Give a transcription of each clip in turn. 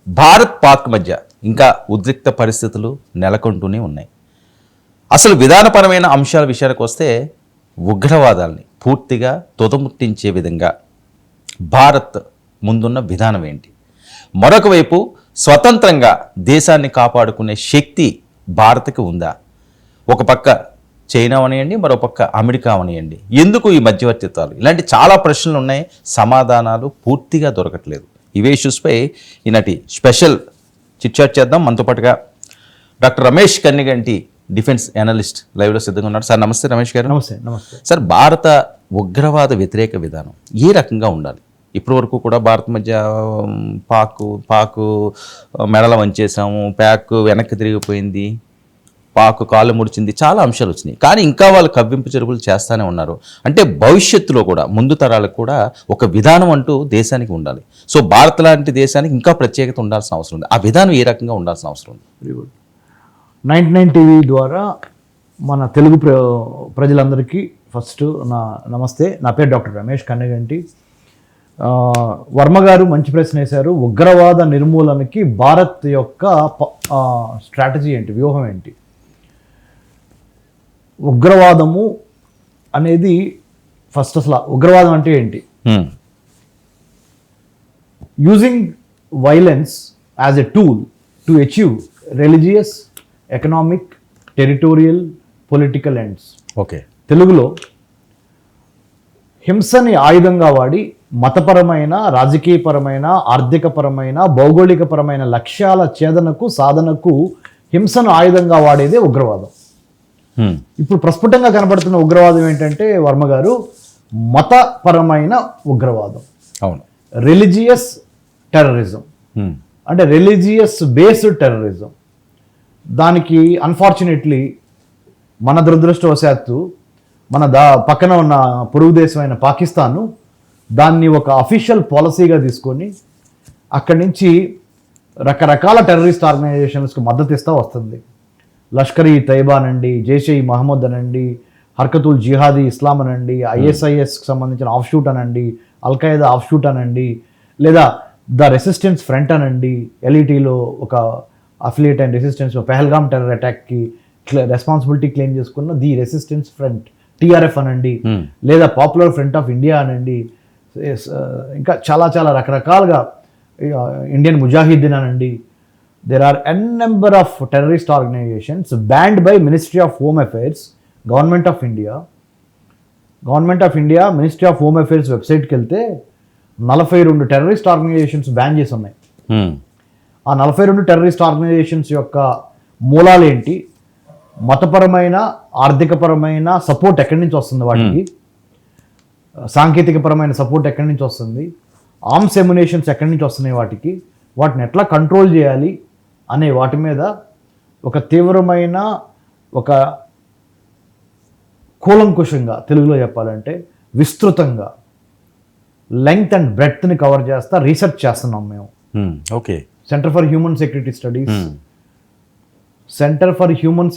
భారత్ పాక్ మధ్య ఇంకా ఉద్రిక్త పరిస్థితులు నెలకొంటూనే ఉన్నాయి. అసలు విధానపరమైన అంశాల విషయానికి వస్తే ఉగ్రవాదాల్ని పూర్తిగా తుదముట్టించే విధంగా భారత్ ముందున్న విధానం ఏంటి? మరొక వైపు స్వతంత్రంగా దేశాన్ని కాపాడుకునే శక్తి భారత్కి ఉందా? ఒక పక్క చైనా అవనియండి, మరో పక్క అమెరికా అవనియండి. ఎందుకు ఈ మధ్యవర్తిత్వాలు? ఇలాంటి చాలా ప్రశ్నలు ఉన్నాయి, సమాధానాలు పూర్తిగా దొరకట్లేదు. ఇవే ఇష్యూస్పై ఈనాటి స్పెషల్ చిట్చాట్ చేద్దాం. మనతో పాటుగా doctor Ramesh Kanniganti, defence analyst, లైవ్లో సిద్ధంగా ఉన్నారు. సార్ నమస్తే రమేష్ గారు. నమస్తే. నమస్తే సార్, భారత ఉగ్రవాద వ్యతిరేక విధానం ఏ రకంగా ఉండాలి? ఇప్పటి వరకు కూడా భారత్ మధ్య పాకు మెడల వంచేసాము, ప్యాక్ వెనక్కి తిరిగిపోయింది, పాకు కాళ్ళు ముడిచింది, చాలా అంశాలు వచ్చినాయి. కానీ ఇంకా వాళ్ళు కవ్వింపు చెరుపులు చేస్తూనే ఉన్నారు. అంటే భవిష్యత్తులో కూడా ముందు తరాలకు కూడా ఒక విధానం అంటూ దేశానికి ఉండాలి. సో భారత్ లాంటి దేశానికి ఇంకా ప్రత్యేకత ఉండాల్సిన అవసరం ఉంది. ఆ విధానం ఏ రకంగా ఉండాల్సిన అవసరం ఉంది? Very good. 99 టీవీ ద్వారా మన తెలుగు ప్రజలందరికీ ఫస్ట్ నా నమస్తే. నా పేరు డాక్టర్ రమేష్ కన్నగంటి. వర్మ గారు మంచి ప్రశ్న వేశారు. ఉగ్రవాద నిర్మూలనకి భారత్ యొక్క స్ట్రాటజీ ఏంటి, వ్యూహం ఏంటి? ఉగ్రవాదము అనేది ఫస్ట్ అసలు ఉగ్రవాదం అంటే ఏంటి? Using violence as a tool to achieve religious, economic, territorial, political ends. Okay. తెలుగులో హింసని ఆయుధంగా వాడి మతపరమైన, రాజకీయపరమైన, ఆర్థికపరమైన, భౌగోళికపరమైన లక్ష్యాల ఛేదనకు, సాధనకు హింసను ఆయుధంగా వాడేదే ఉగ్రవాదం. ఇప్పుడు ప్రస్ఫుటంగా కనబడుతున్న ఉగ్రవాదం ఏంటంటే వర్మ గారు, మతపరమైన ఉగ్రవాదం. అవును. రిలీజియస్ టెర్రరిజం, అంటే రిలీజియస్ బేస్డ్ టెర్రరిజం. దానికి అన్ఫార్చునేట్లీ మన దురదృష్టవశాత్తు మన పక్కన ఉన్న పొరుగు దేశమైన పాకిస్తాన్ దాన్ని ఒక అఫీషియల్ పాలసీగా తీసుకొని అక్కడి నుంచి రకరకాల టెర్రరిస్ట్ ఆర్గనైజేషన్స్కి మద్దతు ఇస్తూ వస్తుంది. లష్కర్ ఈ తైబా అనండి, జైషే ఈ మహమ్మద్ అనండి, హర్కతుల్ జిహాదీ ఇస్లాం అనండి, ఐఎస్ఐఎస్కి సంబంధించిన ఆఫ్షూట్ అనండి, అల్ఖైదా ఆఫ్షూట్ అనండి, లేదా ద రెసిస్టెన్స్ ఫ్రంట్ అనండి, ఎల్ఈటీలో ఒక affiliate and resistance Pahalgam terror అటాక్కి రెస్పాన్సిబిలిటీ క్లెయిమ్ చేసుకున్న ది రెసిస్టెన్స్ ఫ్రంట్, టిఆర్ఎఫ్ అనండి, లేదా పాపులర్ ఫ్రంట్ ఆఫ్ ఇండియా అనండి, ఇంకా చాలా చాలా రకరకాలుగా ఇండియన్ ముజాహిద్దీన్ అనండి. There are n number of terrorist organizations banned by Ministry of Home Affairs, Government of India, Ministry of Home Affairs వెబ్సైట్కి వెళ్తే 42 టెర్రరిస్ట్ ఆర్గనైజేషన్స్ బ్యాన్ చేసి ఉన్నాయి. ఆ 42 టెర్రరిస్ట్ ఆర్గనైజేషన్స్ యొక్క మూలాలు ఏంటి, మతపరమైన, ఆర్థికపరమైన సపోర్ట్ ఎక్కడి నుంచి వస్తుంది వాటికి, సాంకేతికపరమైన సపోర్ట్ ఎక్కడి నుంచి వస్తుంది, ఆర్మ్స్ ఎమ్యునేషన్స్ ఎక్కడి నుంచి వస్తున్నాయి వాటికి, వాటిని ఎట్లా కంట్రోల్ చేయాలి అనే వాటి మీద ఒక తీవ్రమైన, ఒక కూలంకుషంగా, తెలుగులో చెప్పాలంటే విస్తృతంగా, లెంగ్త్ అండ్ బ్రెడ్త్ని కవర్ చేస్తా రీసెర్చ్ చేస్తున్నాం మేము. Okay. Centre for human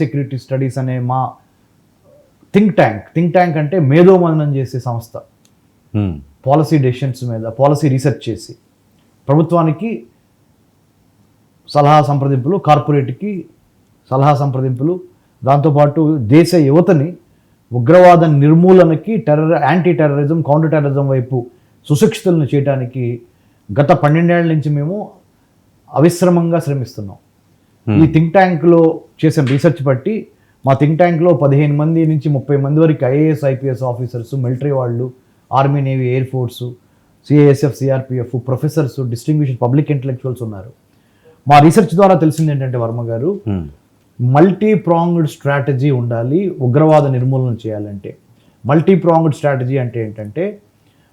security studies అనే మా థింక్ ట్యాంక్ అంటే మేధోమథనం చేసే సంస్థ. పాలసీ డెసిషన్స్ మీద పాలసీ రీసెర్చ్ చేసి ప్రభుత్వానికి సలహా సంప్రదింపులు, కార్పొరేట్కి సలహా సంప్రదింపులు, దాంతోపాటు దేశ యువతని ఉగ్రవాద నిర్మూలనకి, యాంటీ టెర్రరిజం, కౌంటర్ టెర్రరిజం వైపు సుశిక్షితులను చేయడానికి గత 12 ఏళ్ల నుంచి మేము అవిశ్రమంగా శ్రమిస్తున్నాం. ఈ థింక్ ట్యాంక్లో చేసిన రీసెర్చ్ బట్టి మా థింక్ ట్యాంక్లో 15 మంది నుంచి 30 మంది వరకు ఐఏఎస్, ఐపీఎస్ ఆఫీసర్స్, మిలిటరీ వాళ్ళు, army, navy, air force, CISF, CRPF, professors, distinguished public intellectuals ఉన్నారు. మా రీసెర్చ్ ద్వారా తెలిసింది ఏంటంటే వర్మ గారు, మల్టీ ప్రాంగ్డ్ స్ట్రాటజీ ఉండాలి ఉగ్రవాద నిర్మూలన చేయాలంటే. మల్టీ ప్రాంగ్డ్ స్ట్రాటజీ అంటే ఏంటంటే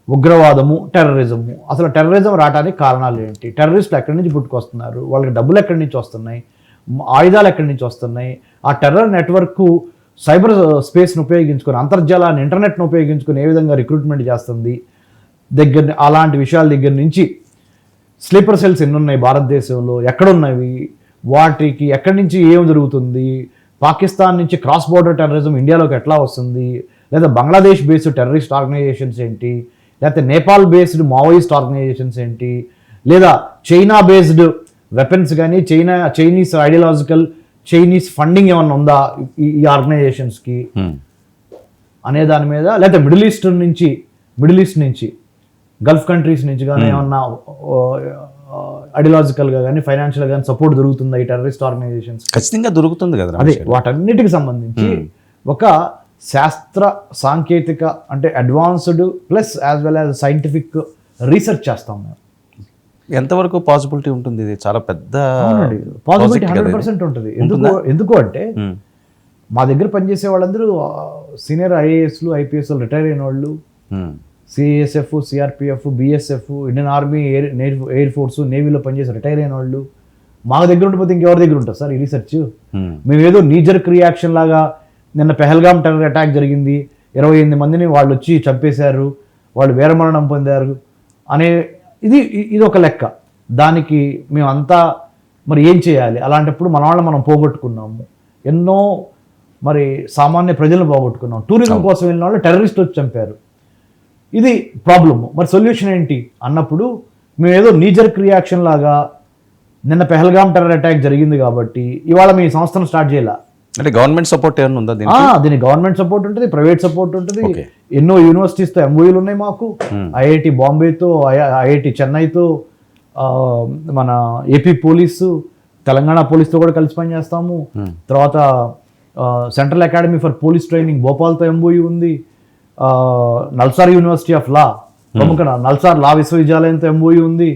ఉగ్రవాదము, టెర్రరిజము. అసలు టెర్రరిజం రావడానికి కారణాలు ఏంటి, టెర్రరిస్టులు ఎక్కడి నుంచి పుట్టుకొస్తున్నారు, వాళ్ళకి డబ్బులు ఎక్కడి నుంచి వస్తున్నాయి, ఆయుధాలు ఎక్కడి నుంచి వస్తున్నాయి, ఆ టెర్రర్ నెట్వర్క్ సైబర్ స్పేస్ను ఉపయోగించుకొని, అంతర్జాలాన్ని, ఇంటర్నెట్ను ఉపయోగించుకొని ఏ విధంగా రిక్రూట్మెంట్ చేస్తుంది అలాంటి విషయాల దగ్గర నుంచి స్లీపర్ సెల్స్ ఎన్ని ఉన్నాయి భారతదేశంలో, ఎక్కడున్నవి, వాటికి ఎక్కడి నుంచి ఏం జరుగుతుంది, పాకిస్తాన్ నుంచి క్రాస్ బోర్డర్ టెర్రరిజం ఇండియాలోకి ఎట్లా వస్తుంది, లేదా బంగ్లాదేశ్ బేస్డ్ టెర్రరిస్ట్ ఆర్గనైజేషన్స్ ఏంటి, లేకపోతే నేపాల్ బేస్డ్ మావోయిస్ట్ ఆర్గనైజేషన్స్ ఏంటి, లేదా చైనా బేస్డ్ వెపన్స్ కానీ చైనీస్ ఐడియాలజికల్ చైనీస్ ఫండింగ్ ఏమన్నా ఉందా ఈ ఆర్గనైజేషన్స్కి అనే దాని మీద, లేదా మిడిల్ ఈస్ట్ నుంచి గల్ఫ్ కంట్రీస్ నుంచి కానీ ఏమన్నా ఐడియాలజికల్గా కానీ ఫైనాన్షియల్గా కానీ సపోర్ట్ దొరుకుతుందా ఈ టెర్రరిస్ట్ ఆర్గనైజేషన్స్? ఖచ్చితంగా దొరుకుతుంది కదా. అదే వాటన్నిటికి సంబంధించి ఒక శాస్త్ర సాంకేతిక అంటే advanced plus as well as scientific research చేస్తాం మేము. ఎంతవరకు పాసిబిలిటీ ఉంటుంది? ఇది చాలా పెద్ద పాసిబిలిటీ 100% ఉంటుంది. ఎందుకు అంటే మా దగ్గర పనిచేసే వాళ్ళందరూ సీనియర్ ఐఏఎస్లు ఐపీఎస్లు రిటైర్ అయిన వాళ్ళు, CSF CRPF BSF Indian army air force నేవీలో పనిచేసి రిటైర్ అయిన వాళ్ళు మా దగ్గర ఉండిపోతే ఇంకెవరి దగ్గర ఉంటుంది సార్ ఈ రీసెర్చ్? మేము ఏదో నీజర్క్ రియాక్షన్ లాగా నిన్న పెహల్గాం టెర్రర్ అటాక్ జరిగింది, 28 మందిని వాళ్ళు వచ్చి చంపేశారు, వాళ్ళు వీరమరణం పొందారు అనే ఇది ఒక లెక్క. దానికి మేమంతా మరి ఏం చేయాలి? అలాంటప్పుడు మన వాళ్ళని మనం పోగొట్టుకున్నాము, ఎన్నో మరి సామాన్య ప్రజలను పోగొట్టుకున్నాం. టూరిజం కోసం వెళ్ళిన వాళ్ళు టెర్రరిస్ట్ వచ్చి చంపారు. ఇది ప్రాబ్లము. మరి సొల్యూషన్ ఏంటి అన్నప్పుడు మేము ఏదో నీజర్క్ రియాక్షన్ లాగా నిన్న పెహల్గాం టెర్రర్ అటాక్ జరిగింది కాబట్టి ఇవాళ మీ సంస్థను స్టార్ట్ చేయాల అంటే గవర్నమెంట్ సపోర్ట్ ఏమైనా ఉందా? దీనికి గవర్నమెంట్ సపోర్ట్ ఉంటుంది, ప్రైవేట్ సపోర్ట్ ఉంటుంది. ఎన్నో యూనివర్సిటీస్తో ఎంఓయూలు ఉన్నాయి మాకు. ఐఐటి బాంబేతో, ఐఐటి చెన్నైతో, మన ఏపీ పోలీసు, తెలంగాణ పోలీస్తో కూడా కలిసి పనిచేస్తాము. తర్వాత central academy for police training భోపాల్తో ఎంఓయూ ఉంది. నల్సార్ యూనివర్సిటీ ఆఫ్ లా, ప్రముఖ నల్సార్ లా విశ్వవిద్యాలయంతో ఎంఓయూ ఉంది.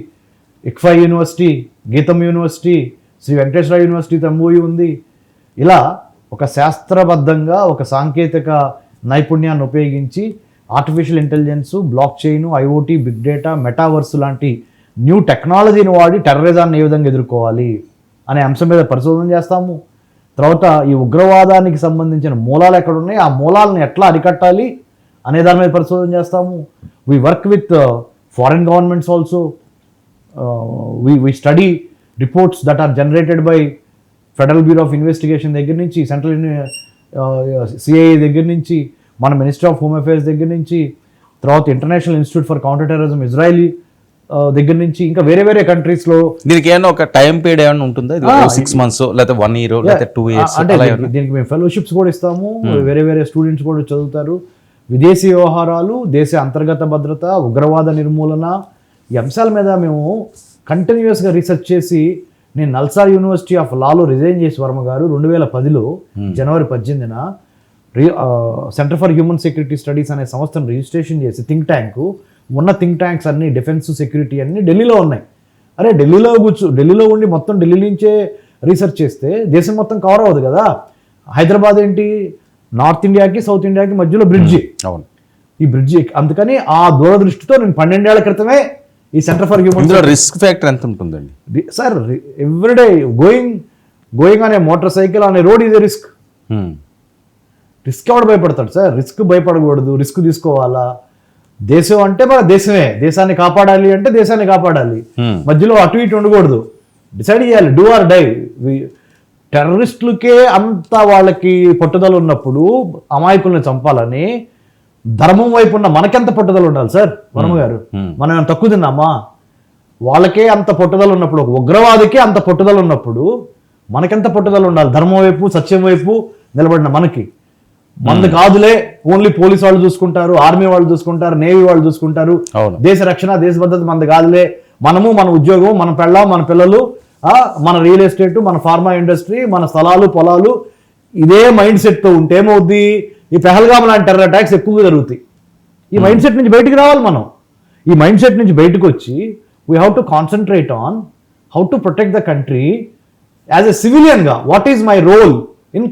ఇక్ఫా యూనివర్సిటీ, గీతం యూనివర్సిటీ, శ్రీ వెంకటేశ్వర యూనివర్సిటీతో ఎంఓయూ ఉంది. ఇలా ఒక శాస్త్రబద్ధంగా ఒక సాంకేతిక నైపుణ్యాన్ని ఉపయోగించి artificial intelligence, blockchain, IOT, big data, metaverse లాంటి న్యూ టెక్నాలజీని వాడి టెర్రరిజాన్ని ఏ విధంగా ఎదుర్కోవాలి అనే అంశం మీద పరిశోధన చేస్తాము. తర్వాత ఈ ఉగ్రవాదానికి సంబంధించిన మూలాలు ఎక్కడ ఉన్నాయి, ఆ మూలాలను ఎట్లా అరికట్టాలి అనే దాని మీద పరిశోధన చేస్తాము. We work with foreign governments also. We study reports that are generated by Federal Bureau of Investigation దగ్గర నుంచి, సెంట్రల్ సిఐఏ దగ్గర నుంచి, మన మినిస్ట్రీ ఆఫ్ హోమ్ అఫేర్స్ దగ్గర నుంచి, తర్వాత international institute for counter terrorism Israeli దగ్గర నుంచి, ఇంకా వేరే వేరే కంట్రీస్లో. దీనికి ఏమైనా ఒక టైం పీరియడ్ ఏమైనా ఉంటుందా? 6 months లేకపోతే 1 year లేకపోతే 2 years? అంటే దీనికి మేము ఫెలోషిప్స్ కూడా ఇస్తాము. వేరే వేరే స్టూడెంట్స్ కూడా చదువుతారు. విదేశీ వ్యవహారాలు, దేశ అంతర్గత భద్రత, ఉగ్రవాద నిర్మూలన, ఈ అంశాల మీద మేము కంటిన్యూస్గా రీసెర్చ్ చేసి, నేను నల్సార్ యూనివర్సిటీ ఆఫ్ లాలో రిజైన్ చేసి వర్మ గారు 2010లో జనవరి 18న centre for human security studies అనే సంస్థను రిజిస్ట్రేషన్ చేసి, థింక్ ట్యాంకు ఉన్న థింక్ ట్యాంక్స్ అన్ని డిఫెన్స్ సెక్యూరిటీ అన్ని ఢిల్లీలో ఉన్నాయి. అరే ఢిల్లీలో ఉండి మొత్తం ఢిల్లీ నుంచే రీసెర్చ్ చేస్తే దేశం మొత్తం కవర్ అవ్వదు కదా. హైదరాబాద్ ఏంటి, నార్త్ ఇండియాకి సౌత్ ఇండియాకి మధ్యలో బ్రిడ్జి. అవును, ఈ బ్రిడ్జి. అందుకని ఆ దూరదృష్టితో నేను 12 ఏళ్ల క్రితమే ఈ centre for human risk factor ఎంత ఉంటుందండి సార్? ఎవ్రీడే గోయింగ్ అనే మోటార్ సైకిల్ అనే రోడ్ ఈజ్ రిస్క్. రిస్క్ ఎవడు భయపడతాడు సార్? రిస్క్ భయపడకూడదు, రిస్క్ తీసుకోవాలా. దేశం అంటే మన దేశమే, దేశాన్ని కాపాడాలి అంటే దేశాన్ని కాపాడాలి, మధ్యలో అటు ఇటు ఉండకూడదు. డిసైడ్ చేయాలి, డూ ఆర్ డై. టెర్రరిస్టులకే అంత వాళ్ళకి పట్టుదల ఉన్నప్పుడు అమాయకుల్ని చంపాలని ధర్మం వైపు ఉన్న మనకెంత పట్టుదల ఉండాలి సార్ వర్మ గారు? మనం ఏమైనా తక్కువ తిన్నామా? వాళ్ళకే అంత పట్టుదల ఉన్నప్పుడు, ఒక ఉగ్రవాదికే అంత పట్టుదల ఉన్నప్పుడు మనకెంత పట్టుదల ఉండాలి? ధర్మం వైపు, సత్యం వైపు నిలబడిన మనకి. మంది కాదులే, ఓన్లీ పోలీస్ వాళ్ళు చూసుకుంటారు, ఆర్మీ వాళ్ళు చూసుకుంటారు, నేవీ వాళ్ళు చూసుకుంటారు, దేశ రక్షణ, దేశ భద్రత మంది కాదులే. మనము, మన ఉద్యోగం, మన పెళ్ళాం, మన పిల్లలు, మన రియల్ ఎస్టేట్, మన ఫార్మా ఇండస్ట్రీ, మన స్థలాలు, పొలాలు, ఇదే మైండ్ సెట్తో ఉంటే ఏమవుద్ది? ఈ పెహల్గాం లాంటి టెర్రర్ అటాక్స్ ఎక్కువగా జరుగుతాయి. ఈ మైండ్ సెట్ నుంచి బయటికి రావాలి మనం. ఈ మైండ్ సెట్ నుంచి బయటకు వచ్చి we have to concentrate on how to protect the country as a సివిలియన్గా. What is my role in